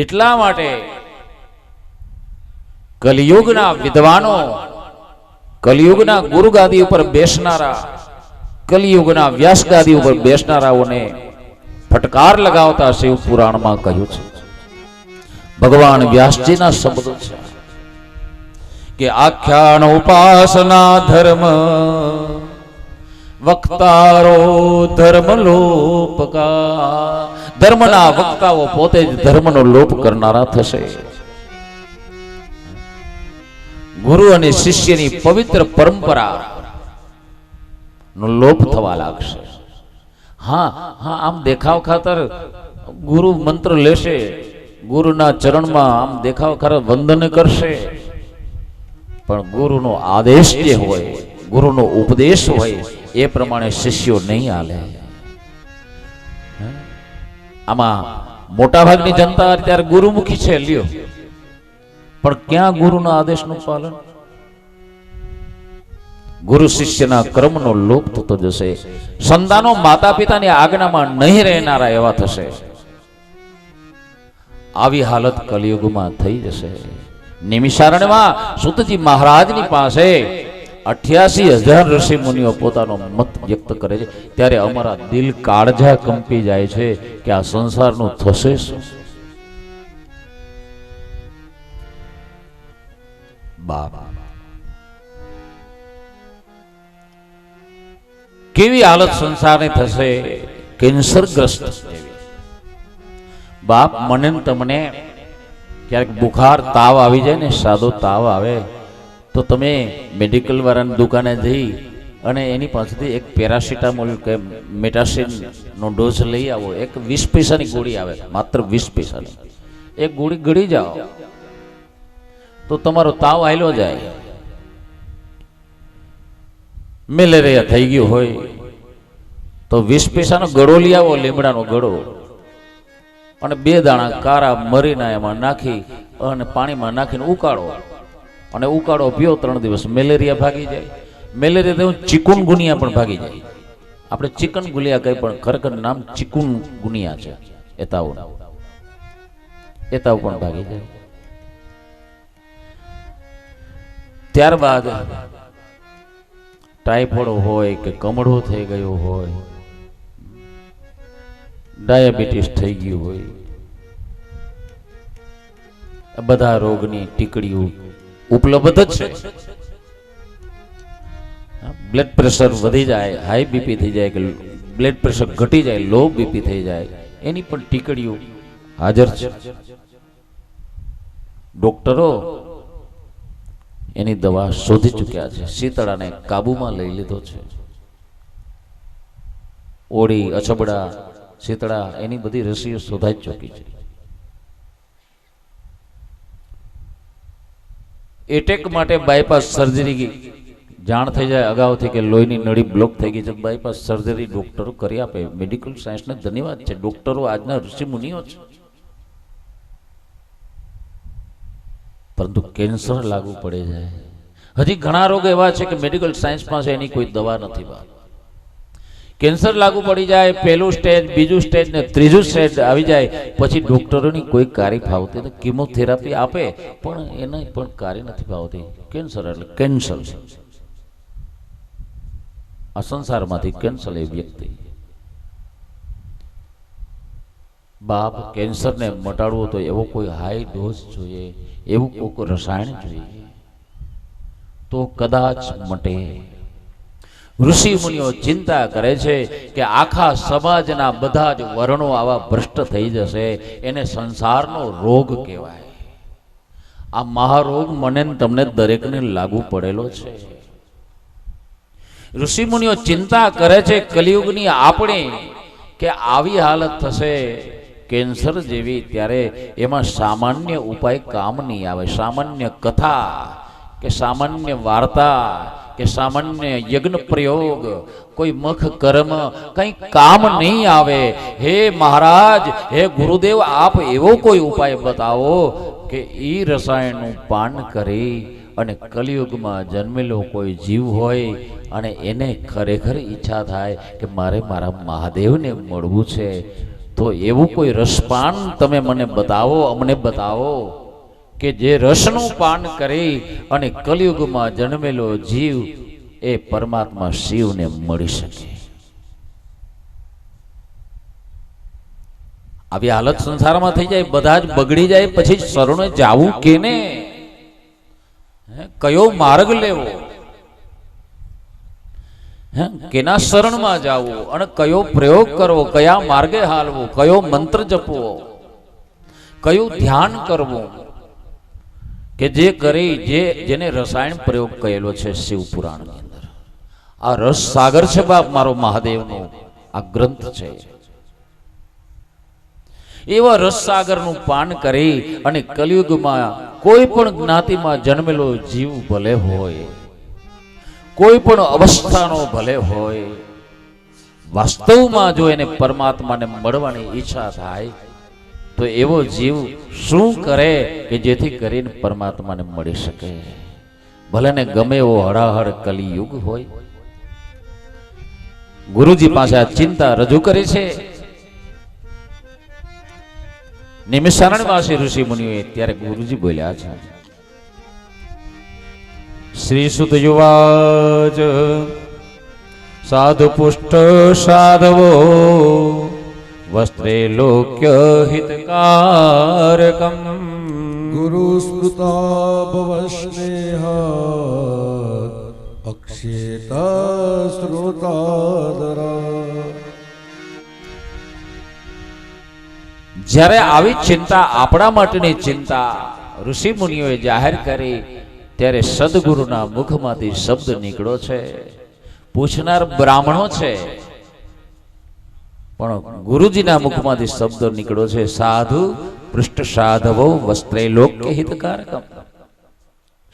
એટલા માટે કલિયુગના વિદ્વાનો, કલિયુગના ગુરુગાદી ઉપર બેસનારા, કલિયુગના વ્યાસગાદી ઉપર બેસનારાઓને ફટકાર લગાવતા શિવ પુરાણમાં કહ્યું છે. ભગવાન વ્યાસજીના શબ્દો છે કે આખ્યાન ઉપાસના ધર્મ વક્તારો ધર્મ લોપકા. ધર્મના વક્તાઓ પોતે જ ધર્મનો લોપ કરનારા થશે. ગુરુ અને શિષ્યની પવિત્ર પરંપરા નો લોપ થવા લાગશે. હા હા, આમ દેખાવ ખાતર ગુરુ મંત્ર લેશે, ગુરુના ચરણમાં આમ દેખાવ ખાતર વંદન કરશે, પણ ગુરુનો આદેશ જે હોય, ગુરુનો ઉપદેશ હોય એ પ્રમાણે શિષ્યો નહીં હાલે. આમાં મોટા ભાગની જનતા અત્યારે ગુરુમુખી છે, લ્યો, પણ ક્યાં ગુરુના આદેશનું પાલન? ગુરુ શિષ્યના ક્રમનો લોપ થતો જશે. સંતાનો માતા પિતાની આજ્ઞામાં નહીં રહેનારા એવા થશે. આવી હાલત કલિયુગમાં થઈ જશે. નિમિષારણ્યમાં સુતજી મહારાજની પાસે 88,000 ઋષિ મુનિઓ પોતાનો મત વ્યક્ત કરે છે. ત્યારે અમારા દિલ કાળજા કંપી જાય છે કે આ સંસારનું થશે શું? બાપ, કેવી હાલત સંસારની થશે, કેન્સરગ્રસ્ત જેવી. બાપ, મને તમને ક્યારેક બુખાર તાવ આવી જાય ને, સાદો તાવ આવે તો તમે મેડિકલ વાળાની દુકાને જઈ અને એની પાસેથી એક પેરાસિટામોલ કે મેટાસિન નો ડોઝ લઈ આવો. એક 20 પૈસાની ગોળી આવે, માત્ર 20 પૈસાની. એક ગોળી ગળી જાઓ તો તમારો તાવ આયલો જાય. મેલેરિયા થઈ ગયું હોય તો 20 પૈસાનો ગળો લઈ આવો, લીમડાનો ગળો, અને 2 દાણા કારા મરીના એમાં નાખી અને પાણીમાં નાખીને ઉકાળો, અને ઉકાળો પીઓ 3 દિવસ, મેલેરિયા ભાગી જાય. મેલેરિયા તો ચિકુનગુનિયા પણ ભાગી જાય. આપણે ચિકન ગુલિયા કઈ, પણ ખરેખર નામ ચિકુનગુનિયા છે. એ તાવ પણ ભાગી જાય. ત્યારબાદ ટાઇફોઇડ હોય કે કમળો થઈ ગયો હોય, ડાયાબિટીસ થઈ ગયું હોય, બધા રોગની ટીકડીઓ ઉપલબ્ધ જ છે. બ્લડ પ્રેશર વધી જાય, હાઈ બીપી થઈ જાય, કે બ્લડ પ્રેશર ઘટી જાય, લો બીપી થઈ જાય, એની પણ ટીકડીઓ હાજર છે. ડોક્ટરો એની દવા શોધી ચૂક્યા છે. શીતળાને કાબુમાં લઈ લીધો છે. ઓળી, અછબડા, શીતળા, એની બધી રસીઓ શોધાઈ ચૂકી છે. એટેક માટે બાયપાસ સર્જરી જાણ થઈ જાય અગાઉથી કે લોહીની નળી બ્લોક થઈ ગઈ છે, બાયપાસ સર્જરી ડોક્ટરો કરી આપે. મેડિકલ સાયન્સને ધન્યવાદ છે. ડોક્ટરો આજના ઋષિ મુનિઓ છે. પરંતુ કેન્સર લાગુ પડે જાય. હજી ઘણા રોગ એવા છે કે મેડિકલ સાયન્સ પાસે એની કોઈ દવા નથી. કેન્સર લાગુ પડી જાય, પહેલું સ્ટેજ, બીજું સ્ટેજ ને ત્રીજું સ્ટેજ આવી જાય, પછી ડોક્ટરોની કોઈ કાર્ય ફાવતી નથી. કિમોથેરાપી આપે પણ એને પણ કાર્ય નથી ફાવતી. કેન્સર એટલે કેન્સર. આ સંસારમાંથી કેન્સર એ વ્યક્તિ. બાપ, કેન્સરને મટાડવો તો એવો કોઈ હાઈ ડોઝ જોઈએ, એવું કોઈ રસાયણ જોઈએ તો કદાચ મટે. ઋષિ મુનિઓ ચિંતા કરે છે કે આખા સમાજના બધા જ વર્ણો આવા ભ્રષ્ટ થઈ જશે. એને સંસારનો રોગ કહેવાય. આ મહારોગ મને તમને દરેકને લાગુ પડેલો છે. ઋષિ મુનિઓ ચિંતા કરે છે કલિયુગની આપણે કે આવી હાલત થશે કેન્સર જેવી. ત્યારે એમાં સામાન્ય ઉપાય કામ નહીં આવે. સામાન્ય કથા કે સામાન્ય વાર્તા કે સામાન્ય યજ્ઞ પ્રયોગ, કોઈ મખ કર્મ કઈ કામ નહીં આવે. હે મહારાજ, હે ગુરુદેવ, આપ એવો કોઈ ઉપાય બતાવો કે ઈ રસાયણનું પાન કરી અને કલિયુગમાં જન્મેલો કોઈ જીવ હોય અને એને ખરેખર ઈચ્છા થાય કે મારે મારા મહાદેવને મળવું છે, તો એવું કોઈ રસપાન તમે મને બતાવો, અમને બતાવો કે જે રસનું પાન કરી અને કલિયુગમાં જન્મેલો જીવ એ પરમાત્મા શિવને મળી શકે. આવી હાલત સંસારમાં થઈ જાય, બધા જ બગડી જાય, પછી શરણે જાવું કેને? કયો માર્ગ લેવો? કેના શરણમાં જાવું અને કયો પ્રયોગ કરવો, કયા માર્ગે હાલવું, કયો મંત્ર જપવો, કયું ધ્યાન કરવું કે જે કરી જેને રસાયણ પ્રયોગ કરેલો છે શિવ પુરાણની અંદર. આ રસ સાગર છે બાપ મારો મહાદેવનો આ ગ્રંથ છે. એવા રસસાગરનું પાન કરી અને કલિયુગમાં કોઈ પણ જ્ઞાતિમાં જન્મેલો જીવ ભલે હોય, કોઈ પણ અવસ્થાનો ભલે હોય, વાસ્તવમાં જો એને પરમાત્માને મળવાની ઈચ્છા થાય તો એવો જીવ શું કરે કે જેથી કરીને પરમાત્માને મળી શકે? ભલે ને ગમે એવો હળાહળ કલિયુગ હોય. ગુરુજી પાસે આ ચિંતા રજૂ કરી છે. નિમિષારણ્યવાસી ઋષિ મુનિઓએ ત્યારે ગુરુજી બોલ્યા છે, શ્રી સુત યુવાચ સાધુ પુષ્ટ સાધવો વસ્ત્રે લોક્ય હિતકારકમ ગુરુ સ્મૃતા ભવ સ્નેહા અક્ષેતા શ્રોતાદરા. જ્યારે આવી ચિંતા, આપણા માટેની ચિંતા ઋષિ મુનિઓએ જાહેર કરી ત્યારે સદગુરુના મુખમાંથી શબ્દ નીકળ્યો છે. પૂછનાર બ્રાહ્મણો છે પણ ગુરુજીના મુખમાંથી શબ્દ નીકળ્યો છે, સાધુ પૃષ્ઠ સાધવો વસ્ત્રે લોક્ય હિતકારકમ.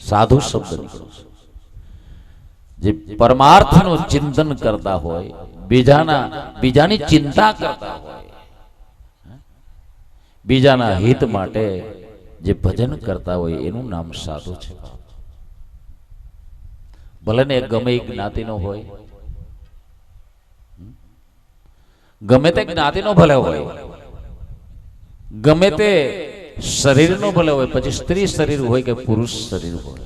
સાધુ શબ્દ નીકળ્યો છે. જે પરમાર્થનું ચિંતન કરતા હોય, બીજાની ચિંતા કરતા હોય, બીજાના હિત માટે જે ભજન કરતા હોય એનું નામ સાધુ છે. ભલે ને ગમે એ જ્ઞાતિનો હોય, ગમે તે જ્ઞાતિનો ભલે હોય, ગમે તે શરીરનો ભલે હોય, પછી સ્ત્રી શરીર હોય કે પુરુષ શરીર હોય,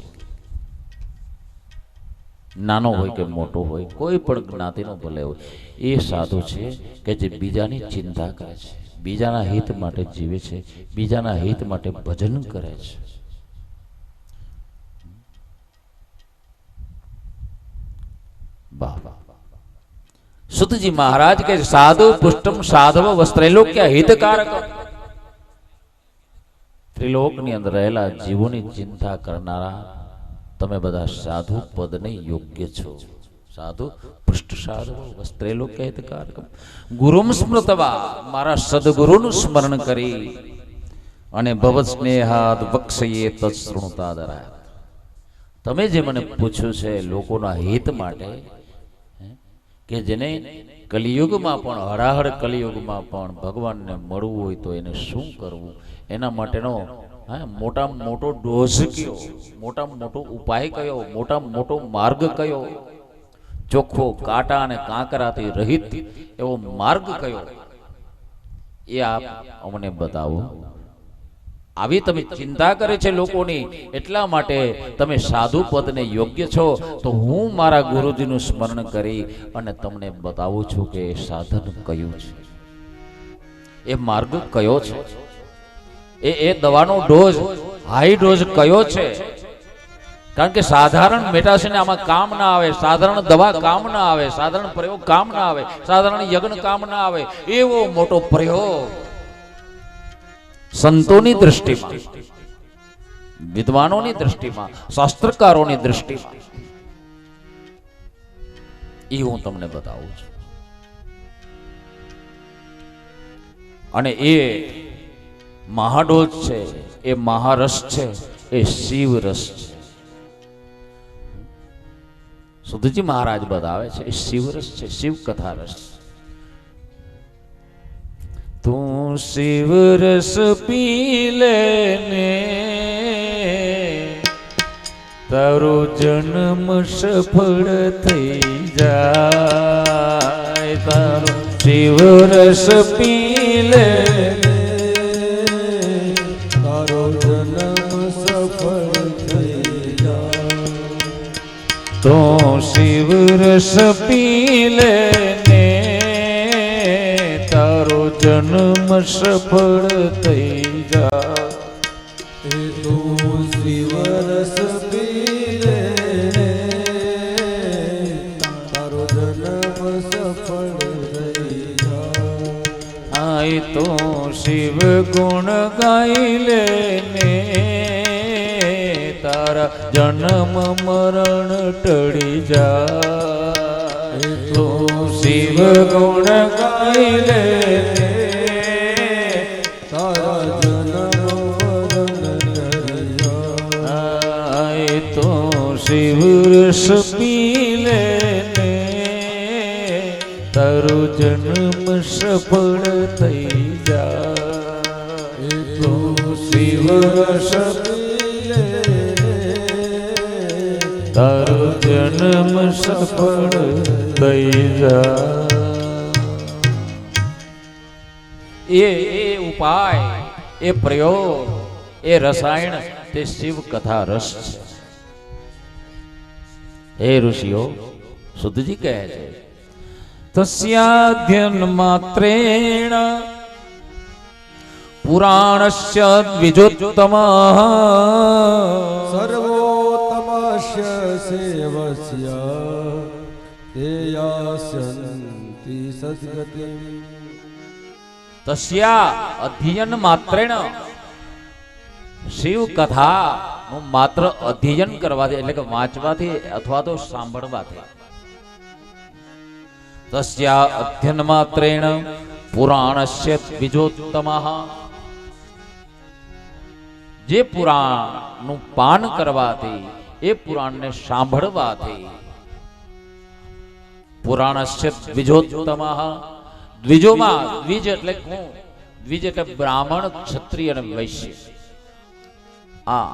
નાનો હોય કે મોટો હોય, કોઈ પણ જ્ઞાતિનો ભલે હોય, એ સાધુ છે કે જે બીજાની ચિંતા કરે છે, બીજાના હિત માટે જીવે છે, બીજાના હિત માટે ભજન કરે છે. સુતજી મહારાજ કે સાધુ પુષ્ટમ સાધવ વસ્ત્રૈલોક્ય હિતકારક. ત્રિલોકની અંદર રહેલા જીવોની ચિંતા કરનારા તમે બધા સાધુ પદને યોગ્ય છો. સાધુ પૃષ્ઠ સાધવ વસ્ત્રૈલોક્ય હિતકારક. ગુરુમ સ્મૃતવા, મારા સદગુરુનું સ્મરણ કરી અને ભવ સ્નેહાદ વક્ષયે તત્સૃણુતાદરા. તમે જે મને પૂછ્યું છે લોકોના હિત માટે, કે જેને કલિયુગમાં પણ, હળાહળ કલિયુગમાં પણ ભગવાનને મળવું હોય તો એને શું કરવું, એના માટેનો મોટામાં મોટો ડોઝ કયો, મોટામાં મોટો ઉપાય કયો, મોટામાં મોટો માર્ગ કયો, ચોખ્ખો કાંટા અને કાંકરાથી રહિત એવો માર્ગ કયો, એ આપ અમને બતાવો. આવી તમે ચિંતા કરે છે લોકોની, એટલા માટે તમે સાધુ પદને યોગ્ય છો. તો હું મારા ગુરુજીનું સ્મરણ કરી અને તમને બતાવું છું કે એ સાધન કયું છે, એ માર્ગ કયો છે, એ દવાનો ડોઝ, હાઈ ડોઝ કયો છે. કારણ કે સાધારણ મેટાસીને આમાં કામ ના આવે, સાધારણ દવા કામ ના આવે, સાધારણ પ્રયોગ કામ ના આવે, સાધારણ યજ્ઞ કામ ના આવે, એવો મોટો પ્રયોગ સંતોની દ્રષ્ટિમાં, વિદ્વાનોની દ્રષ્ટિમાં, શાસ્ત્રકારોની દ્રષ્ટિમાં, એ હું તમને બતાવું છું. અને એ મહાડોજ છે, એ મહારસ છે, એ શિવ રસ છે. સુધજી મહારાજ બતાવે છે એ શિવ રસ છે, શિવ કથા રસ. તું શિવ રસ પી લેને, તારો જન્મ સફળ થઈ જાય, તારો શિવ રસ પીલે તારો જન્મ સફળ થઈ જાય. તો શિવ રસ પીલે ને તારો જન્મ સફળ થઈ જાય. એ તો શિવ રસ પીલે તારો જન્મ સફળ થઈ જાય. આય તો શિવ ગુણ ગાઈ લે ને તારા જન્મ મરણ ટળી જાય. તો શિવ ગુણ ગાઈ લે ને તારા જન્મ મરણ ટળી જાય. આય તો શિવ રસ પી લે ને તારો જન્મ સફળ થઈ જાય. એ તો શિવ રસ પીલે તારો જન્મ સફળ થઈ જાય. એ ઉપાય, એ પ્રયોગ, એ રસાયણ તે શિવ કથા રસ છે. હે ઋષિઓ, શુદ્ધજી કહે છે તસ્યાધ્યન માત્રેણ પુરાણસ્ય દ્વિજોત્તમઃ સર્વોત્તમસ્ય સેવસ્ય તે યાસ્યન્તિ સદ્ગતિમ. તસ્યા અધ્યયન માત્રેણ શિવ કથા નું માત્ર અધ્યયન કરવાથી એટલે કે વાંચવાથી અથવા તો સાંભળવાથી તસ્યા અધ્યયન માત્રેણ પુરાણસ્ય દ્વિજોત્તમઃ જે પુરાણનું પાન કરવાથી એ પુરાણને સાંભળવાથી પુરાણસ્ય દ્વિજોત્તમઃ દ્વિજોમાં દ્વિજ એટલે કોણ? દ્વિજ એટલે બ્રાહ્મણ, ક્ષત્રિય અને વૈશ્ય. આ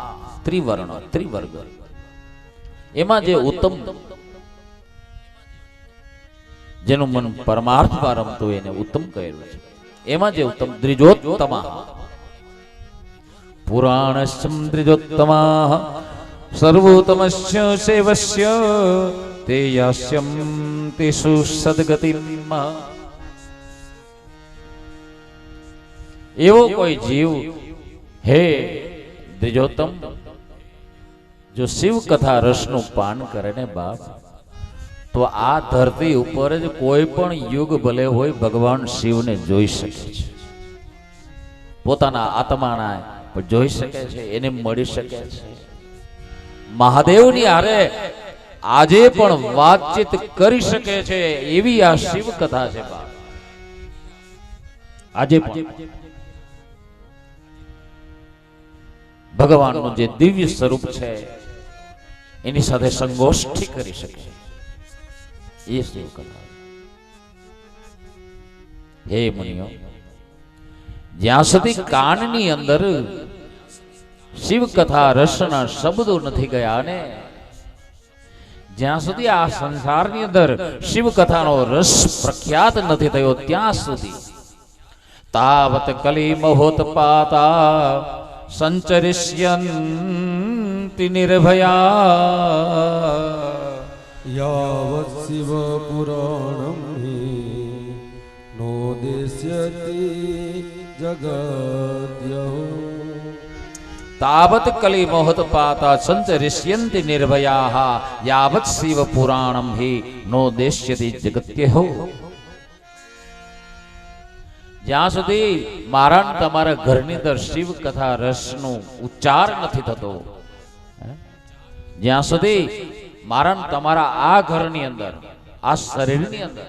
ત્રિવર્ણ ત્રિવર્ગ એમાં જે ઉત્તમ જેનું મન પરમાર્થમાં રમતું એને ઉત્તમ કહેલું છે. એમાં જે ઉત્તમ દ્વિજોત્તમ પુરાણસ્ય દ્વિજોત્તમ સર્વોત્તમસ્ય સેવસ્ય તે યાસ્યમ તેષુ સદ્ગતિમ. એવો કોઈ જીવ હે દ્વિજોત્તમ જો શિવ કથા રસનું પાન કરે ને બાપ તો આ ધરતી ઉપર જ કોઈ પણ યુગ ભલે હોય ભગવાન શિવને જોઈ શકે છે. પોતાના આત્માના જોઈ શકે છે, એને મળી શકે છે. મહાદેવની હારે આજે પણ વાતચીત કરી શકે છે એવી આ શિવ કથા છે બાપ. આજે પણ ભગવાનનું જે દિવ્ય સ્વરૂપ છે એની સાથે સંગોષ્ઠી કરી શકે એ શિવ કથા. હે મુનિઓ, જ્યાં સુધી કાનની અંદર શિવ કથા રસના શબ્દો નથી ગયા ને જ્યાં સુધી આ સંસારની અંદર શિવ કથાનો રસ પ્રખ્યાત નથી થયો ત્યાં સુધી તાવત કલી મહોત્પાતા સંચરિષ્યન્તિ નિર્ભયા યાવત શિવ પુરાણમ હિ નોદેશ્યતિ જગત્યઃ. તાવત કલી મોહત્પાતા સંચરિષ્યન્તિ નિર્ભયા યાવત શિવ પુરાણમ હિ નોદેશ્યતિ જગત્યઃ. જ્યાં સુધી મારા તમારા ઘરની અંદર શિવ કથા રસનો ઉચ્ચાર નથી થતો, જ્યાં સુધી મારા તમારા આ ઘરની અંદર, આ શરીરની અંદર,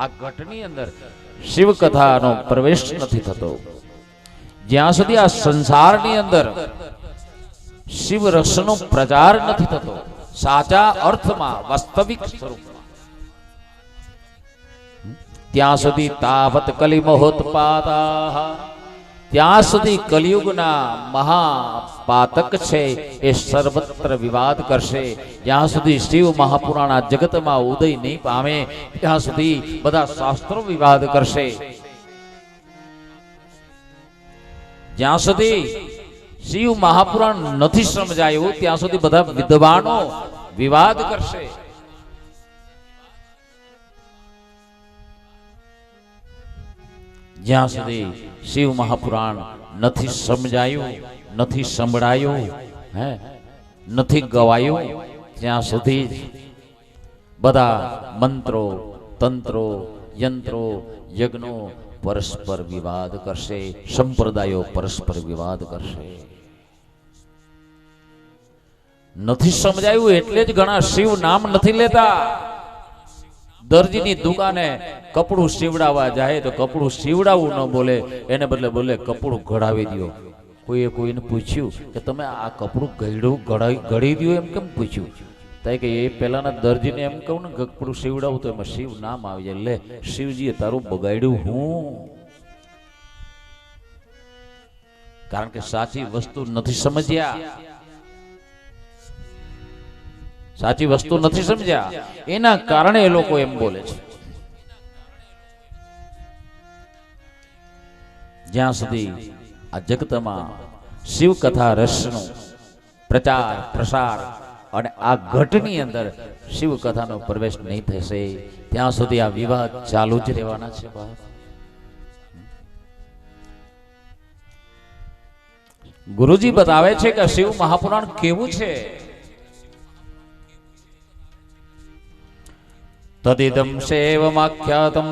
આ ઘટની અંદર શિવ કથાનો પ્રવેશ નથી થતો, જ્યાં સુધી આ સંસારની અંદર શિવ રસનો પ્રચાર નથી થતો સાચા અર્થમાં વાસ્તવિક સ્વરૂપમાં, ત્યાં સુધી તાવત કલી મહોત્પાતા ત્યાં સુધી કલિયુગના મહાપાતક છે એ સર્વત્ર વિવાદ કરશે. જ્યાં સુધી શિવ મહાપુરાણ આ જગતમાં ઉદય નહીં પામે ત્યાં સુધી બધા શાસ્ત્રો વિવાદ કરશે. જ્યાં સુધી શિવ મહાપુરાણ નથી સમજાયું ત્યાં સુધી બધા વિદ્વાનો વિવાદ કરશે. જ્યાં સુધી શિવ મહાપુરાણ નથી સમજાયું, નથી સંભળાયું, નથી ગવાયું ત્યાં સુધી બધા મંત્રો, તંત્રો, યંત્રો, યજ્ઞો પરસ્પર વિવાદ કરશે. સંપ્રદાયો પરસ્પર વિવાદ કરશે. નથી સમજાયું એટલે જ ઘણા શિવ નામ નથી લેતા. દરજીની દુકાને કપડું સીવડાવવા જાય તો કપડું સીવડાવવું ન બોલે, એને બદલે બોલે કપડું ઘડાવી દો. કોઈને પૂછ્યું કે તમે આ કપડું ઘડી દો એમ કેમ પૂછ્યું? થાય કે એ પહેલાના દરજીને એમ કહું ને કપડું સીવડાવું તો એમાં શિવ નામ આવી જાય. લે, શિવજીએ તારું બગાડ્યું હું. કારણ કે સાચી વસ્તુ નથી સમજ્યા. સાચી વસ્તુ નથી સમજ્યા એના કારણે એ લોકો એમ બોલે છે. જ્યાં સુધી આ જગતમાં શિવ કથા રસનો પ્રચાર પ્રસાર અને આ ઘટની અંદર શિવ કથાનો પ્રવેશ નહીં થશે ત્યાં સુધી આ વિવાદ ચાલુ જ રહેવાના છે. ગુરુજી બતાવે છે કે શિવ મહાપુરાણ કેવું છે. તદિદમ સેવમાખ્યાતમ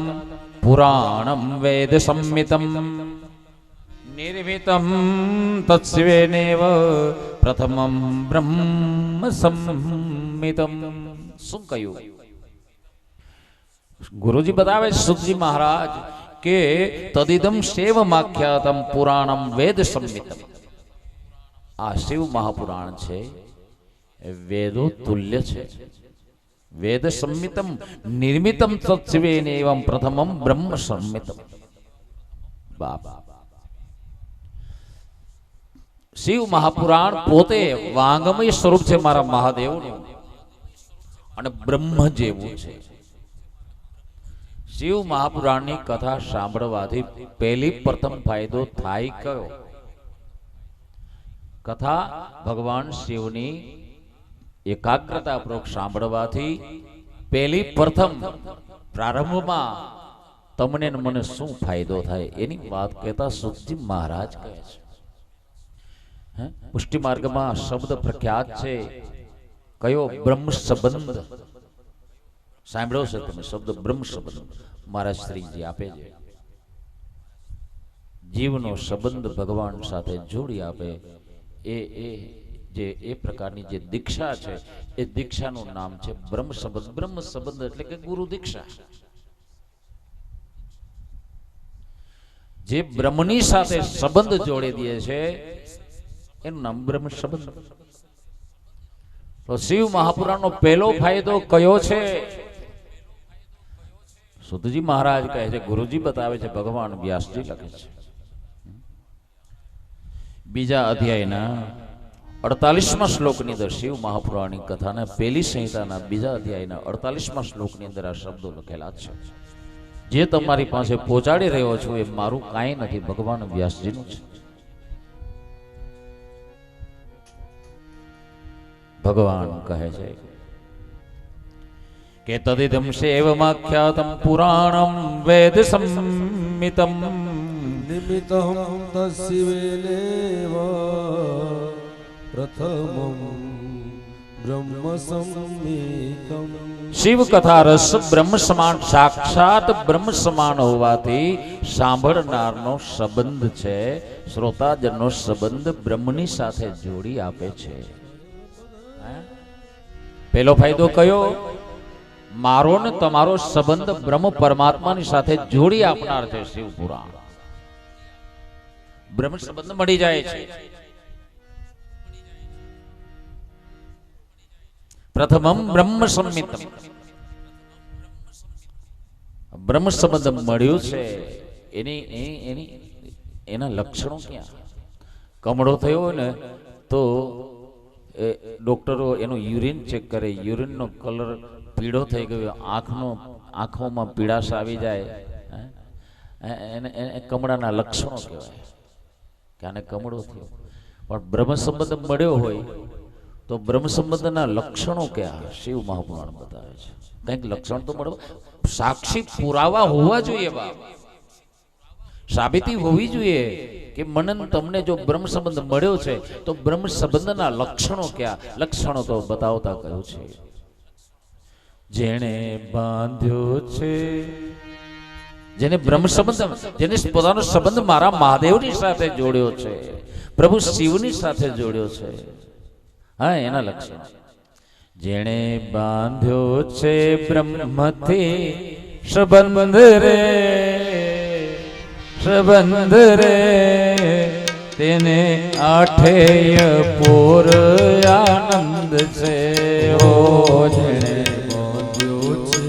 પુરાણમ વેદ સંમિતમ નિર્મિતમ તત્શિવેનેવ પ્રથમમ બ્રહ્મ સંમિતમ. શું કહ્યું? ગુરુજી બતાવે સુતજી મહારાજ કે તદિદમ સેવમાખ્યાતમ પુરાણમ વેદ સંમિતમ. આ શિવ મહાપુરાણ છે એ વેદો તુલ્ય છે. વેદ સંમિતમ નિર્મિતમ તત્શિવેને એવં પ્રથમમ બ્રહ્મ સંમિતમ. બાબા, શિવ મહાપુરાણ પોતે વાંગમય સ્વરૂપ છે મારા મહાદેવનું અને બ્રહ્મ જેવું છે. શિવ મહાપુરાણની કથા સાંભળવાથી પહેલી પ્રથમ ફાયદો થાય કયો? કથા ભગવાન શિવની એકાગ્રતા પૂર્વક સાંભળવાથી પહેલી પ્રથમ પ્રારંભમાં તમને મને શું ફાયદો થાય એની વાત કહેતા સુખજી મહારાજ કહે છે. પુષ્ટિ માર્ગમાં શબ્દ પ્રખ્યાત છે કયો? બ્રહ્મ સંબંધ. સાંભળ્યો છે તમે શબ્દ બ્રહ્મ સંબંધ? મહારાજ શ્રીજી આપે છે. જીવનો સંબંધ ભગવાન સાથે જોડી આપે એ પ્રકારની જે દીક્ષા છે એ દીક્ષાનું નામ છે બ્રહ્મ સંબંધ. બ્રહ્મ સંબંધ એટલે કે ગુરુ દીક્ષા. જે બ્રહ્મની સાથે સંબંધ જોડી દે છે એનું નામ બ્રહ્મ સંબંધ. તો શિવ મહાપુરાણનો પહેલો ફાયદો કયો છે? સુતજી મહારાજ કહે છે, ગુરુજી બતાવે છે, ભગવાન વ્યાસજી લખે છે. બીજા અધ્યાયના 48મા શ્લોકની અંદર શિવ મહાપુરાણની કથાના પહેલી સંહિતાના બીજા અધ્યાયના 48મા શ્લોકની અંદર આ શબ્દો લખેલા છે. જે તમારી પાસે પહોંચાડી રહ્યો છું એ મારું કાંઈ નથી, ભગવાન વ્યાસજીનું છે. ભગવાન કહે છે કે તદિદમ સેવમાખ્યાતમ પુરાણમ વેદ સંમિતમ નિમિત્તં તસ્શિવેનેવ પ્રથમં બ્રહ્મ સંમિતમ. શિવ કથા રસ બ્રહ્મ સમાન, સાક્ષાત બ્રહ્મ સમાન હોવાથી સાંભળનારનો સંબંધ છે, શ્રોતાજનનો સંબંધ બ્રહ્મની સાથે જોડી આપે છે. પહેલો ફાયદો કયો? મારો ને તમારો સંબંધ બ્રહ્મ પરમાત્માની સાથે જોડી આપનાર છે શિવ પુરાણ. બ્રહ્મ સંબંધ મળી જાય છે. પ્રથમમ બ્રહ્મ સંમિતમ. બ્રહ્મ સંબંધ મળ્યું છે એના લક્ષણો ક્યાં? કમળો થયો હોય ને તો એ ડોક્ટરો એનું યુરિન ચેક કરે, યુરિનનો કલર પીળો થઈ ગયો, આંખોમાં પીળાશ આવી જાય, એને કમળાના લક્ષણો કહેવાય કે આને કમળો થયો. પણ બ્રહ્મ સંબંધ મળ્યો હોય તો બ્રહ્મ સંબંધના લક્ષણો ક્યાં? શિવ મહાપુરાણ બતાવે છે. કંઈક લક્ષણ તો મળવા, સાક્ષી પુરાવા હોવા જોઈએ, બાપ સાબિતી હોવી જોઈએ કે મને તમને જો બ્રહ્મ સંબંધ મળ્યો છે તો બ્રહ્મ સંબંધના લક્ષણો ક્યાં? લક્ષણો તો બતાવતા કહ્યું છે, જેણે બાંધ્યો છે, જેને બ્રહ્મ સંબંધ, જેને પોતાનો સંબંધ મારા મહાદેવની સાથે જોડ્યો છે, પ્રભુ શિવની સાથે જોડ્યો છે, હા એના લક્ષણ. જેણે બાંધ્યો છે બ્રહ્મથી સંબંધ રે, સંબંધ રે, તેને આઠેય પૂર આનંદ છે. ઓ જેણે બાંધ્યો છે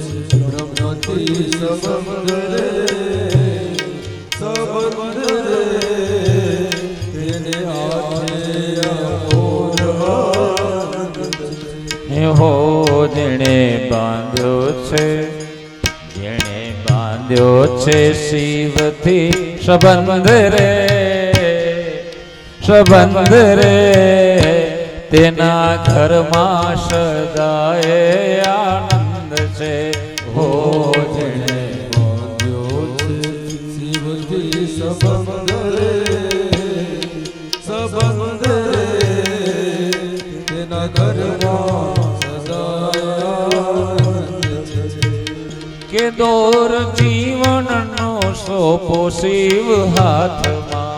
બ્રહ્મથી સંબંધ રે, સંબંધ રે, તેને આઠેય પૂર આનંદ છે. હો જેણે બાંધ્યો છે, જેણે બાંધ્યો છે શિવથી સંબંધ રે, સંબંધ રે, તેના ઘરમાં સદાય આનંદ છે. હો જેણે બાંધ્યો છે શિવથી સંબંધ રે, સંબંધ રે, તેના ઘરમાં કે દોર જીવનનો સોપો શિવ હાથમાં,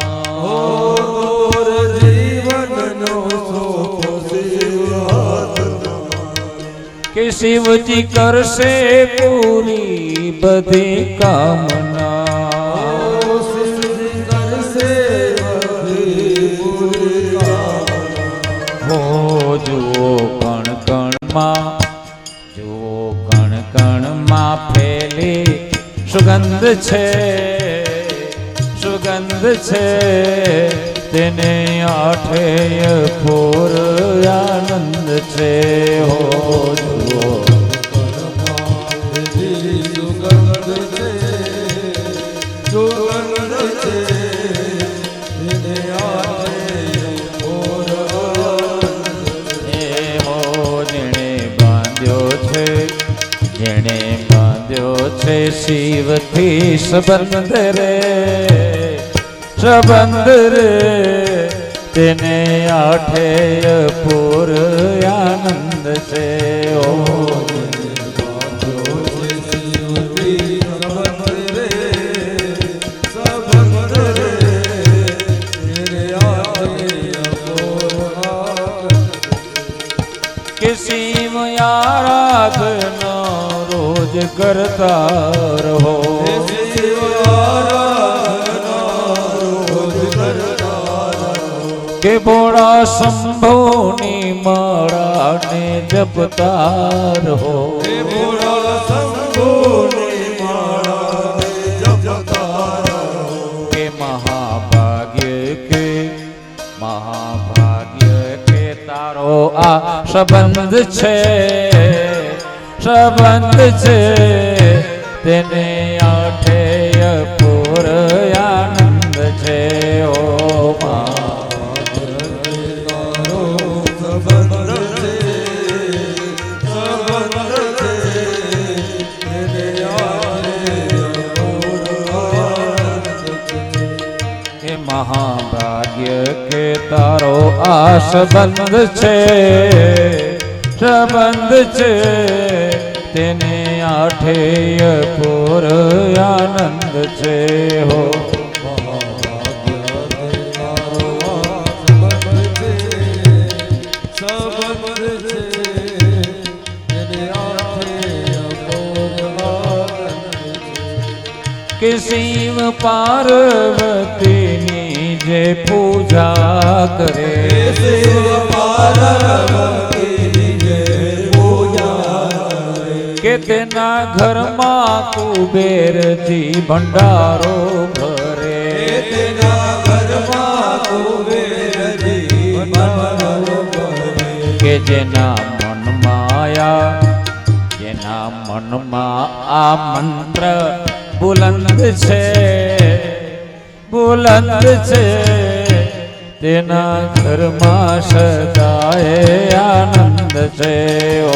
દોર જીવનનો સોપો શિવ હાથમાં, કે શિવજી કરશે પૂરી બધી કામના, શિવજી કરશે બધી પૂરી કામના. હો જુઓ કણ કણમાં, જુઓ કણ કણમાં ફેલી સુગંધ છે, સુગંધ છે, તેને આઠેય પૂર આનંદ છે. હો જુઓ જેણે બાંધ્યો છે શિવથી સંબંધ રે, સંબંધ રે, તેને આઠેય પૂર આનંદ છે. ઓ કે શિવ આરાધના રોજ કરતા રહો, કે ભોળા શંભોની માળાને જપતા રહો, કે મહાભાગ્ય કે મહાભાગ્ય કે તારો આ સંબંધ છે, સંબંધ છે, તેને આઠેય પૂર આનંદ છે. ઓ મહાભાગ્ય કે તારો આ સંબંધ છે, સંબંધ છે, તેને આઠેય પૂર આનંદ છે. હો કે શિવ પાર્વતીની જે પૂજા કરે, શિવ પાર્વતીની જે પૂજા કરે, કે તેના ઘરમાં કુબેરજી ભંડારો ભરે, તેના મનમાં આ મંત્ર બુલંદ છે, બુલંદ છે, તેના ઘરમાં સદાય આનંદ છે. ઓ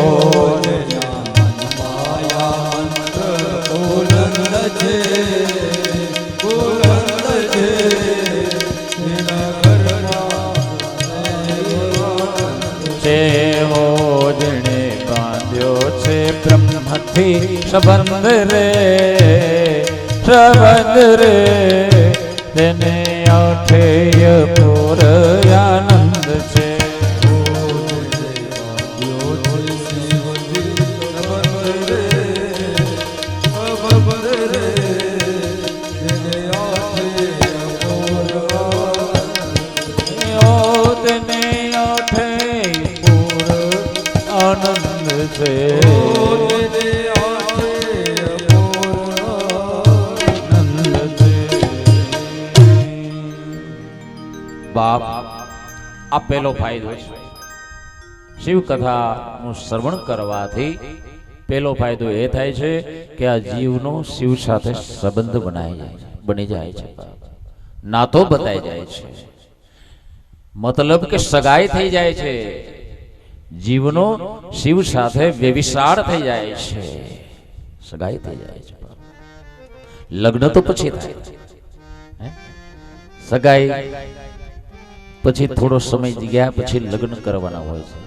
જેણે બાંધ્યો છે બ્રહ્મથી સંબંધ રે, સંબંધ રે, તેને અઠેય પૂર આનંદ છે. બાપ, આ પહેલો ફાયદો છે. શિવ કથાનું શ્રવણ કરવાથી પહેલો ફાયદો એ થાય છે કે આ જીવનો શિવ સાથે સંબંધ બની જાય છે, નાતો બતાઈ જાય છે, મતલબ કે સગાઈ થઈ જાય છે, જીવનો શિવ સાથે વ્યભિચાર થઈ જાય છે, સગાઈ થઈ જાય છે. લગ્ન તો પછી થાય, સગાઈ પછી થોડો સમય ગયા પછી લગ્ન કરવાના હોય છે.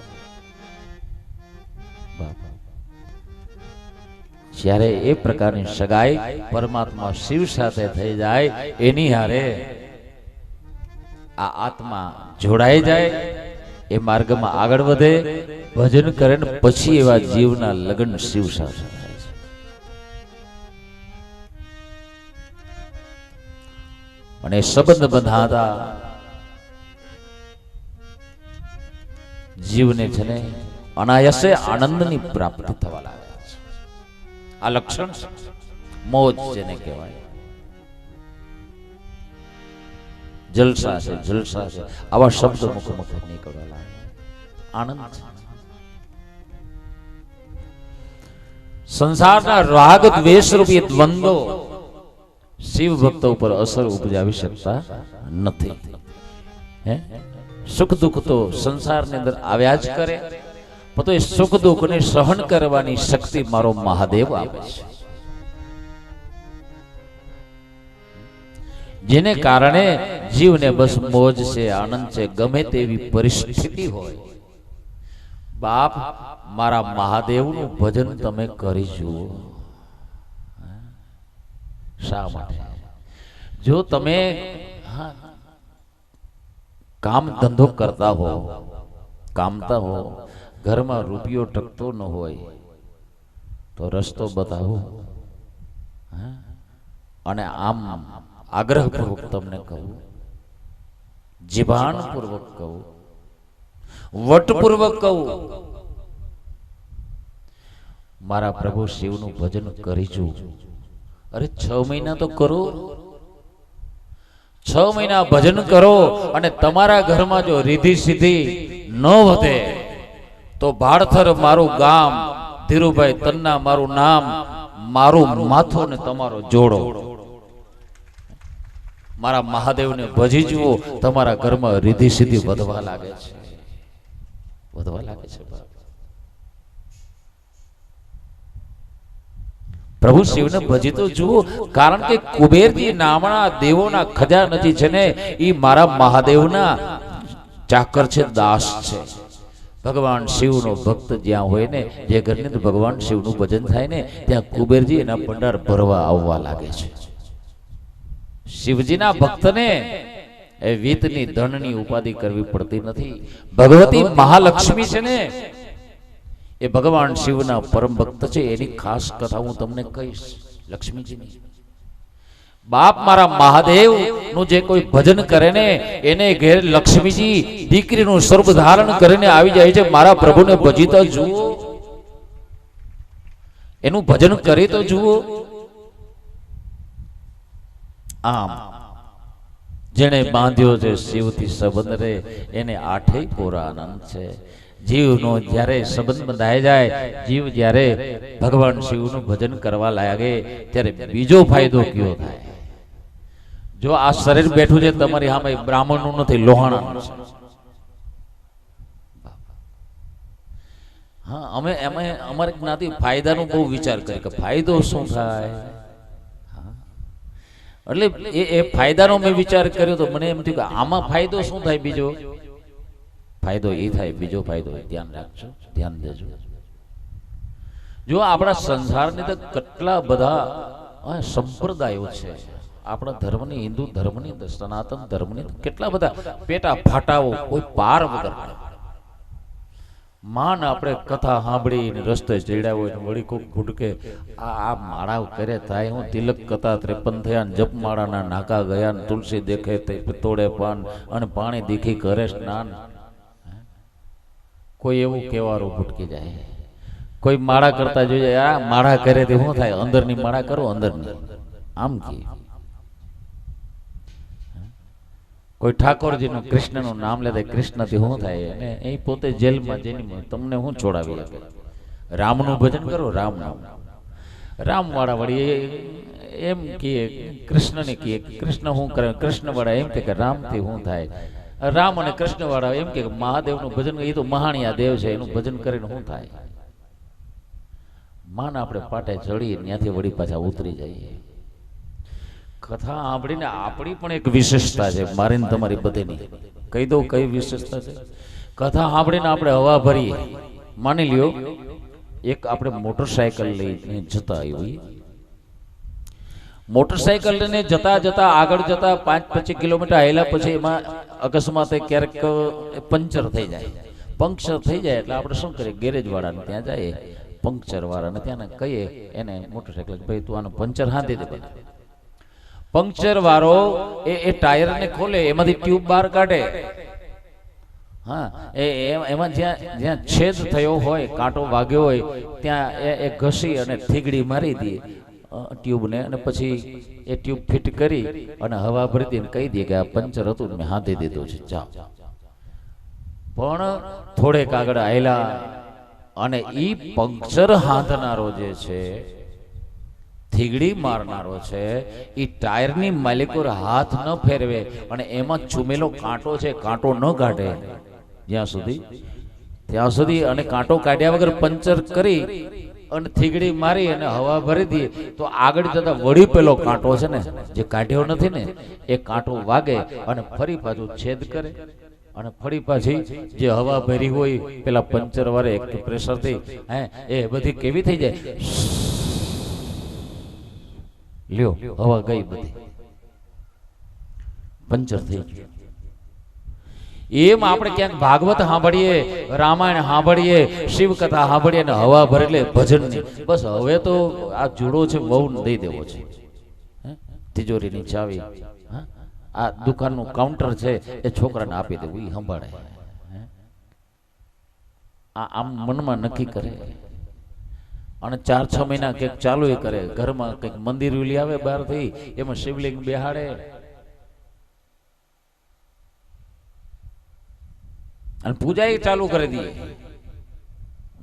જ્યારે એ પ્રકારની સગાઈ પરમાત્મા શિવ સાથે થઈ જાય, એની હારે આ આત્મા જોડાઈ જાય, એ માર્ગમાં આગળ વધે, ભજન કરે ને પછી એવા જીવના લગ્ન શિવ સાથે થાય છે. અને સંબંધ બંધાતા જીવને છે ને અનાયાસે આનંદની પ્રાપ્તિ થવા લાગે છે. આ લક્ષણ મોજ જેને કહેવાય. જલસા છે, જલસા છે, આવા શબ્દ મુખ નીકળવા લાગે. આનંદ છે. સંસારના રાગ દ્વેષ રૂપી દ્વંદ્વો શિવ ભક્તો ઉપર અસર ઉપજાવી શકતા નથી. સુખ દુઃખ તો સંસારની અંદર આવ્યા જ કરે, તો એ સુખ દુઃખ ને સહન કરવાની શક્તિ મારો મહાદેવ આપે છે. જેને કારણે જીવને બસ મોજ છે, આનંદ છે, ગમે તેવી પરિસ્થિતિ હોય. બાપ, મારા મહાદેવનું ભજન તમે કરી જુઓ. શા માટે? જો તમે કામ ધંધો કરતા હો, કામતા હો, ઘરમાં રૂપિયો ટકતો ન હોય તો રસ્તો બતાવો. અને આમ આગ્રહપૂર્વક તમને કહું, જીભાણપૂર્વક કહું, વટપૂર્વક કહું, મારા પ્રભુ શિવનું ભજન કરીશું. અરે 6 મહિના તો કરો, 6 મહિના ભજન કરો, અને તમારા ઘરમાં જો રીધિ સિદ્ધિ ન વધે તો ભાડથર મારું ગામ, ધીરુભાઈ તન્ના મારું નામ, મારું માથું ને તમારો જોડો. મારા મહાદેવને ભજી જુઓ, તમારા ઘરમાં રીધિ સિદ્ધિ વધવા લાગે છે, વધવા લાગે છે. પ્રભુ શિવને ભજી તો જુઓ, કારણ કે કુબેરજી નામના દેવોના ખજાનચી છે ને, એ મારા મહાદેવના ચાકર છે, દાસ છે. ભગવાન શિવનો ભક્ત જ્યાં હોય ને, જે ઘરની અંદર ભગવાન શિવનું ભજન થાય ને, ત્યાં કુબેરજી એના ભંડાર ભરવા આવવા લાગે છે. શિવજીના ભક્તને એ વિતની ધનની ઉપાધિ કરવી પડતી નથી. ભગવતી મહાલક્ષ્મી છે ને, એ ભગવાન શિવના પરમ ભક્ત છે. એની ખાસ કથા હું તમને કહીશ, લક્ષ્મીજીની. બાપ, મારા મહાદેવ નું જે કોઈ ભજન કરે ને, એને ઘેર લક્ષ્મીજી દીકરીનું સ્વરૂપ ધારણ કરીને આવી જાય છે. મારા પ્રભુને ભજી તો જુઓ, એનું ભજન કરી તો જુઓ. આમ જેને બાંધ્યો છે શિવથી સંબંધ રે, એને આઠેય પૂરા આનંદ છે. જીવનો જ્યારે સંબંધ બંધાઈ જાય, જીવ જ્યારે ભગવાન શિવનું ભજન કરવા લાગે ત્યારે બીજો ફાયદો કયો થાય? જો આ શરીર બેઠું છે તમારી સામે, બ્રાહ્મણનું નથી, લોહાણાનું છે. હા, અમે અમારી જ્ઞાતિ ફાયદાનો બહુ વિચાર કરી કે ફાયદો શું થાય. એટલે એ ફાયદાનો મેં વિચાર કર્યો તો મને એમ થયું કે આમાં ફાયદો શું થાય? બીજો ફાયદો એ થાય, બીજો ફાયદો ધ્યાન રાખજો, ધ્યાન દેજો. જો આપણા સંસારની તો કેટલા બધા સંપ્રદાયો છે. આપણા ધર્મની, હિન્દુ ધર્મની, સનાતન ધર્મની કેટલા બધા પેટા ફાટાઓ કોઈ પાર વગર. માન આપણે કથા સાંભળીને રસ્તે ચડ્યા હોય ને વળી કોક ઘૂટકે આ માળા કરે થાય, હું તિલક કથા 53 થયા ને જપ માળાના નાકા ગયા ને તુલસી દેખે તે તોડે પાન અને પાણી દીખી કરે સ્નાન. કોઈ એવું કહેવારું ભૂટકી જાય, કોઈ માળા કરતા જોઈએ આ માળા કરે તે શું થાય? અંદરની માળા કરો, અંદરની. આમ કે કોઈ ઠાકોરજીનું કૃષ્ણનું નામ લેતા કૃષ્ણથી શું થાય? અને એ પોતે જેલમાં જઈને તમને શું છોડાવી શકે? રામનું ભજન કરો, રામનું. રામવાળા વળી એમ કહે, કૃષ્ણને કહે, કૃષ્ણ શું કરે? કૃષ્ણવાળા એમ કે રામથી શું થાય? રામ અને કૃષ્ણવાળા એમ કે મહાદેવનું ભજન, એ તો મહાણિયા દેવ છે, એનું ભજન કરીને શું થાય? માન આપણે પાટે ચડી ત્યાંથી વળી પાછા ઉતરી જઈએ. કથા સાંભળીને આપણી પણ એક વિશેષતા છે, મારી ને તમારી બધીની. કહી દઉં કઈ વિશેષતા છે? કથા સાંભળીને આપણે હવા ભરીએ. માની લ્યો એક આપણે મોટરસાયકલ લઈને જતા હોય, મોટરસાયકલ લઈને જતા જતા આગળ જતા 5-25 કિલોમીટર આવેલા પછી એમાં અકસ્માતે ક્યારેક પંચર થઈ જાય. પંક્ચર થઈ જાય એટલે આપણે શું કરીએ? ગેરેજ વાળાને ત્યાં જઈએ, પંક્ચર વાળાને ત્યાં કહીએ, એને મોટરસાયકલ ભાઈ તું આનું પંચર હાંધી દે. પંક્ચર વાળો એ ટાયર ને ખોલે, એમાંથી ટ્યુબ બહાર કાઢે. હા, એમાં જ્યાં છેદ થયો હોય, કાંટો વાગ્યો હોય ત્યાં એ ઘસી અને થીગડી મારી દે ટ્યુબને, અને પછી એ ટ્યુબ ફિટ કરી અને હવા ભરી દે, કહી દે કે આ પંચર હતું, મેં હાંધી દીધું છે, જાઓ. પણ થોડેક આગળ આવેલા અને ઈ પંક્ચર હાંધનારો જે છે, થીગડી મારનારો છે, એ ટાયરની માલિકો હાથ ન ફેરવે અને એમાં ચૂમેલો કાંટો છે, કાંટો ન કાઢે ત્યાં સુધી અને કાંટો કાઢ્યા વગર પંચર કરી અને થીગડી મારી અને હવા ભરી દે તો આગળ જતા વળી પેલો કાંટો છે ને, જે કાઢ્યો નથી ને, એ કાંટો વાગે અને ફરી પાછું છેદ કરે અને ફરી પાછી જે હવા ભરી હોય પેલા પંચર વાળે એક પ્રેશરથી એ બધી કેવી થઈ જાય? લ્યો હવા ગઈ, બધી પંચર થઈ ગયું. એમ આપણે ક્યાંક ભાગવત સાંભળીએ, રામાયણ સાંભળીએ, શિવ કથા સાંભળીએ ને હવા ભરે એટલે ભજન નહીં. બસ હવે તો આ જુડો છે બહુ દઈ દેવો છે, તિજોરીની ચાવી, આ દુકાનનું કાઉન્ટર છે એ છોકરાને આપી દેવું, એ સંભાળે. આમ મનમાં નક્કી કરે અને 4-6 મહિના કંઈક ચાલુ કરે. ઘરમાં કંઈક મંદિર ઉલી આવે બહારથી, એમાં શિવલિંગ બેહાડે અને પૂજા એ ચાલુ કરી દે.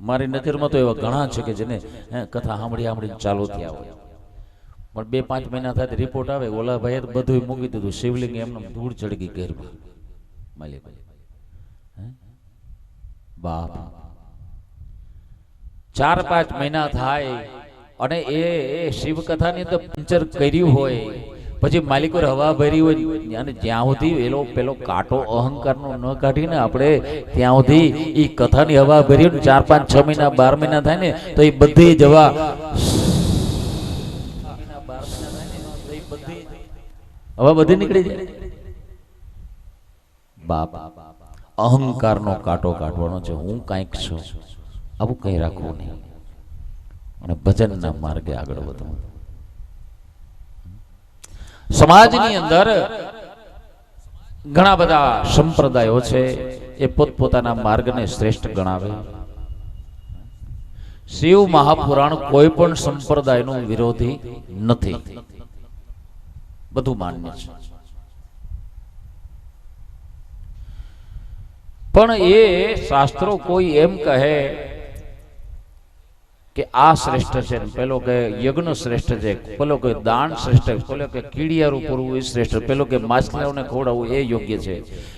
મારી નજરમાં તો એવા ઘણા છે કે જેને કથા સાંભળીને ચાલુ થયા હોય, પણ 2-5 મહિના થાય રિપોર્ટ આવે, ઓલા ભાઈએ તો બધું મૂકી દીધું, શિવલિંગ એમને ધૂળ ચડી ગઈ ઘરમાં. માલિક બાપ 4-5 મહિના થાય અને એ શિવ કથાની અંદર પંચર કર્યું હોય, પછી માલિકો હવા ભરી હોય અને જ્યાં સુધી એલો પેલો કાંટો અહંકારનો ન કાઢીને આપણે ત્યાં સુધી એ કથાની હવા ભરી 4-5-6 મહિના 12 મહિના થાય ને તો એ બધી જવા હવા બધી નીકળી જાય. બાપ અહંકારનો કાંટો કાઢવાનો છે, હું કાંઈક છું, આવું કંઈ રાખવું નહીં અને ભજનના માર્ગે આગળ વધવું. સમાજની અંદર ઘણા બધા સંપ્રદાયો છે, એ પોતપોતાના માર્ગને શ્રેષ્ઠ ગણાવે. શિવ મહાપુરાણ કોઈ પણ સંપ્રદાયનો વિરોધી નથી, બધું માન્ય છે. પણ એ શાસ્ત્રો કોઈ એમ કહે કે આ શ્રેષ્ઠ છે, પેલો કે યજ્ઞ શ્રેષ્ઠ છે, પેલો કે દાન શ્રેષ્ઠ, પેલો કે કીડિયારું પૂરવું એ શ્રેષ્ઠ, પેલો કે માછલાઓને ખવડાવવું એ યોગ્ય છે,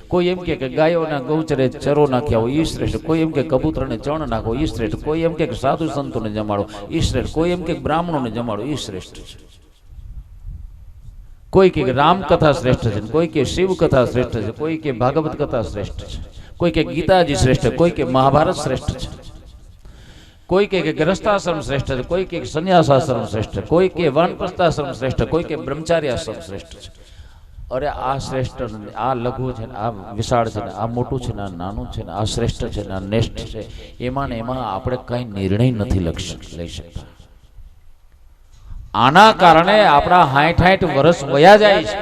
કોઈ એમ કે ગાયોના ગૌચરે ચરો નાખ્યા હોય એ શ્રેષ્ઠ, કોઈ એમ કે કબૂતરને ચણ નાખો એ શ્રેષ્ઠ, કોઈ એમ કે સાધુ સંતોને જમાડો એ શ્રેષ્ઠ, કોઈ એમ કે બ્રાહ્મણોને જમાડો એ શ્રેષ્ઠ છે, કોઈ કે રામકથા શ્રેષ્ઠ છે, કોઈ કે શિવ કથા શ્રેષ્ઠ છે, કોઈ કે ભાગવત કથા શ્રેષ્ઠ છે, કોઈ કે ગીતાજી શ્રેષ્ઠ, કોઈ કે મહાભારત શ્રેષ્ઠ છે, કોઈ કે ગ્રસ્તાશ્રમ શ્રેષ્ઠ છે, કોઈ કે સંન્યાસાશ્રમ શ્રેષ્ઠ, કોઈ કે વાનપ્રસ્થાશ્રમ શ્રેષ્ઠ, કોઈ કે બ્રહ્મચાર્યાશ્રમ શ્રેષ્ઠ છે. અરે આ શ્રેષ્ઠ, આ લઘુ છે ને આ વિશાળ છે ને આ મોટું છે ને આ નાનું છે ને આ શ્રેષ્ઠ છે ને આ નેષ્ઠ છે, એમાં ને એમાં આપણે કઈ નિર્ણય નથી લઈ શકતા. આના કારણે આપણા 60 વર્ષ વયા જાય છે,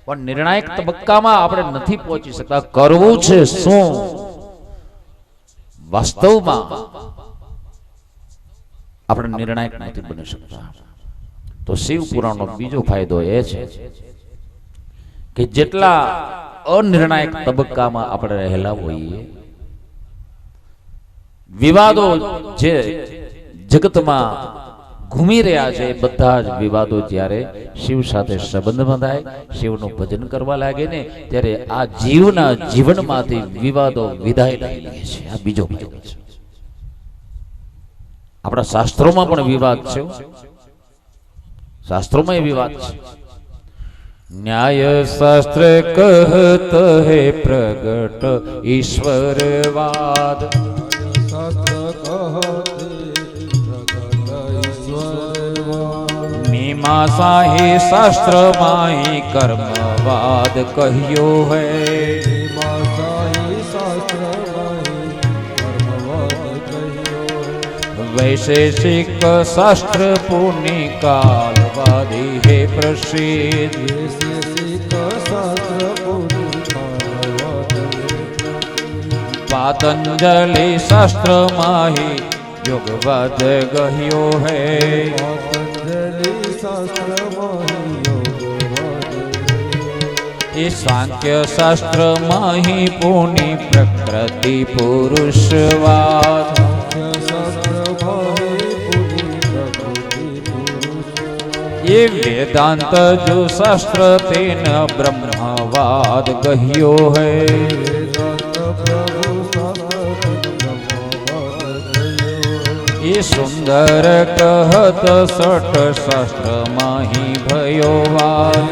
પણ નિર્ણાયક તબક્કામાં આપણે નથી પહોંચી શકતા. કરવું છે શું વાસ્તવમાં આપણે નિર્ણાયક નથી બની શકતા. તો શિવ પુરાણનો બીજો ફાયદો એ છે કે જેટલા અનિર્ણાયક તબક્કામાં આપણે રહેલા હોઈએ, વિવાદો જે જગતમાં ઘૂમી રહ્યા છે એ બધા જ વિવાદો જ્યારે શિવ સાથે સંબંધ બંધાય, શિવનું ભજન કરવા લાગે ને ત્યારે આ જીવના જીવનમાંથી વિવાદો વિદાય લઈ લે છે. આ બીજો ફાયદો છે. આપણા શાસ્ત્રોમાં પણ વિવાદ છે, શાસ્ત્રોમાં વિવાદ છે. न्याय शास्त्र कहत है प्रगट ईश्वरवाद, मीमांसा ही शास्त्र माही कर्मवाद कहियो है, वैशेषिक शास्त्र पुण्य कालवादी है प्रसिद्ध, पातंजलि शास्त्र माही योगवाद गह्यो है, ये सांख्य शास्त्र माही पुण्य प्रकृति पुरुषवाद, ये वेदांत जो शास्त्र तेन ब्रह्मवाद गह्यो है, ये सुंदर कहत सठ शास्त्र माही भयोवाद,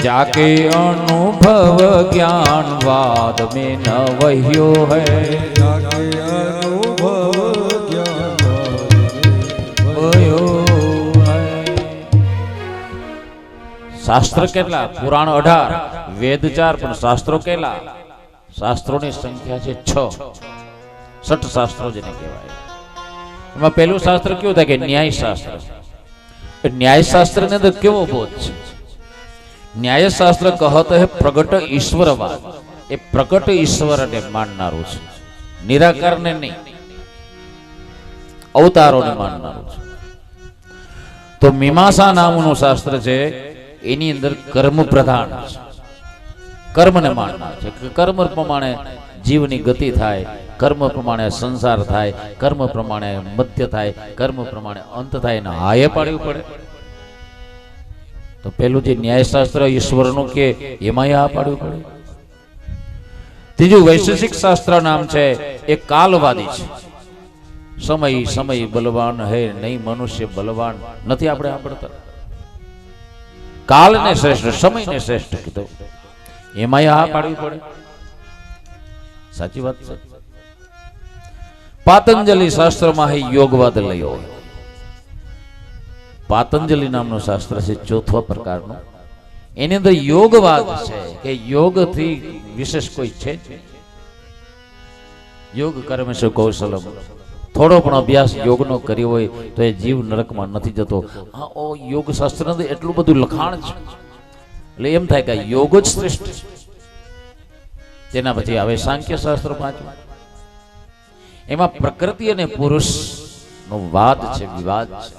जाके अनुभव ज्ञानवाद में न वह्यो है, શાસ્ત્ર કેટલા? પુરાણ 18, વેદ 4, પણ શાસ્ત્રો કેટલા? શાસ્ત્રોની સંખ્યા છે 6. 6 શાસ્ત્રો જેને કહેવાય. એમાં પહેલું શાસ્ત્ર કેવું થાય કે ન્યાય શાસ્ત્ર. ન્યાય શાસ્ત્ર ની અંદર કેવો બોધ છે? ન્યાય શાસ્ત્ર કહત હે પ્રગટ ઈશ્વરવાદ. એ પ્રગટ ઈશ્વરને માનનારું છે, નિરાકારને નહીં, અવતારોને માનનારું છે. તો મીમાંસા નામનું શાસ્ત્ર છે, એની અંદર કર્મ પ્રધાન છે, કર્મને માનનાર છે કે કર્મ પ્રમાણે જીવની ગતિ થાય, કર્મ પ્રમાણે સંસાર થાય, કર્મ પ્રમાણે મધ્ય થાય, કર્મ પ્રમાણે અંત થાય, ને હાયે પાડવું પડે. તો પેલું જે ન્યાયશાસ્ત્ર ઈશ્વરનું કે એમાં આ પાડવું પડે. ત્રીજું વૈશેષિક શાસ્ત્ર નામ છે, એ કાલવાદી છે. સમય બલવાન હે નહીં, મનુષ્ય બલવાન નથી. આપણે આપડતા કાલને શ્રેષ્ઠ, સમયને શ્રેષ્ઠ કીધો, એમાં આ પાડવી પડે. સાચી વાત છે. પાતંજલિ શાસ્ત્રમાં યોગવાદ લયો. પાતંજલિ નામનું શાસ્ત્ર છે, ચોથા પ્રકારનું. એની અંદર યોગવાદ છે કે યોગથી વિશેષ કોઈ છે. યોગ કર્મ છે કૌશલમ. થોડો પણ અભ્યાસ યોગનો કર્યો હોય તો એ જીવ નરકમાં નથી જતો. આ યોગ શાસ્ત્ર એટલું બધું લખાણ છે, એટલે એમ થાય કે યોગ જ શ્રેષ્ઠ છે. તેના પછી આવે સાંખ્ય શાસ્ત્ર 5. એમાં પ્રકૃતિ અને પુરુષ નો વાદ છે, વિવાદ છે.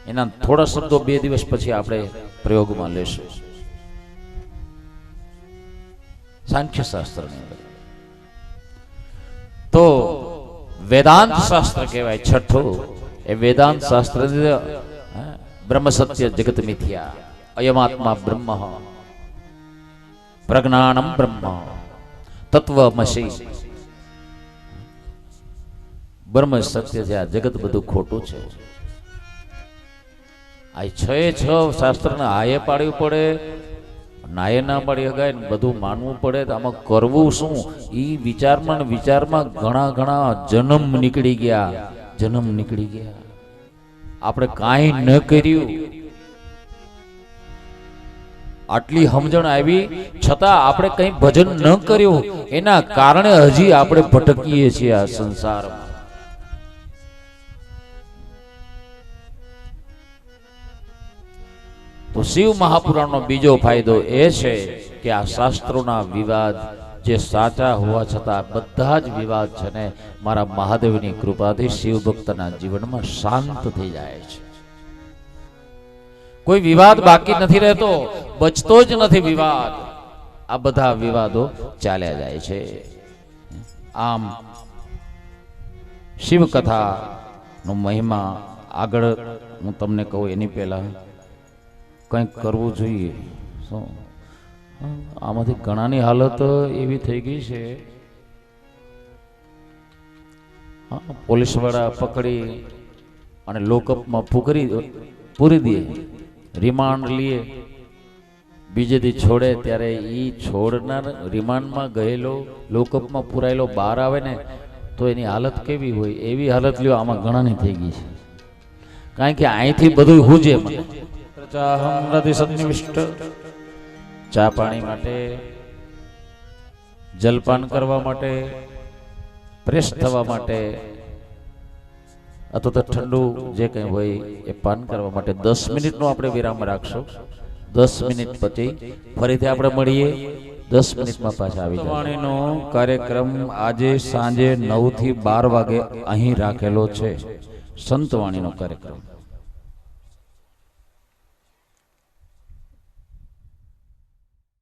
એના થોડા શબ્દો 2 દિવસ પછી આપણે પ્રયોગમાં લેશું. સાંખ્ય શાસ્ત્રની અંદર તો વેદાંત શાસ્ત્ર કહેવાય છઠ્ઠું. એ વેદાંત શાસ્ત્ર બ્રહ્મ સત્ય જગત મિથ્યા અયમાત્મા બ્રહ્મ પ્રજ્ઞાનમ બ્રહ્મ તત્વમસી. બ્રહ્મ સત્ય છે, આ જગત બધું ખોટું છે. આ છ શાસ્ત્રને આયે પાડવું પડે, નાયે ના પાડી શકાય, બધું માનવું પડે. તો આમાં કરવું શું? એ વિચારમાં ને વિચારમાં ઘણા જન્મ નીકળી ગયા. આપણે કાંઈ ન કર્યું, આટલી સમજણ આવી છતાં આપણે કંઈ ભજન ન કર્યું, એના કારણે હજી આપણે ભટકીએ છીએ આ સંસારમાં. તો શિવ મહાપુરાણનો બીજો ફાયદો એ છે કે આ શાસ્ત્રોના વિવાદ જે સાચા હોવા છતાં બધા જ વિવાદ છે ને મારા મહાદેવની કૃપાથી શિવ ભક્તના જીવનમાં શાંત થઈ જાય છે. કોઈ વિવાદ બાકી નથી રહેતો, બચતો જ નથી વિવાદ. આ બધા વિવાદો ચાલ્યા જાય છે. આમ શિવ કથાનો મહિમા આગળ હું તમને કહું એની પહેલા કંઈક કરવું જોઈએ. શું આમાંથી ઘણાની હાલત એવી થઈ ગઈ છે, પોલીસ વાળા પકડી અને લોકઅપમાં પૂરી દે, રિમાન્ડ લે, બીજે દી છોડે. ત્યારે એ છોડનાર રિમાન્ડમાં ગયેલો લોકઅપમાં પુરાયેલો બહાર આવે ને તો એની હાલત કેવી હોય? એવી હાલત લ્યો આમાં ઘણાની થઈ ગઈ છે. કારણ કે અહીંથી બધું હુજે મને સન્નિવિષ્ટ ચા પાણી માટે, જલપાન કરવા માટે, ફ્રેશ થવા માટે અથવા તો ઠંડુ જે કંઈ હોય એ પાન કરવા માટે 10 મિનિટનો આપણે વિરામ રાખશું. 10 મિનિટ પછી ફરીથી આપણે મળીએ. 10 મિનિટમાં પાછા આવી જઈએ. વાણીનો કાર્યક્રમ આજે સાંજે 9 થી 12 વાગે અહીં રાખેલો છે. સંતવાણીનો કાર્યક્રમ.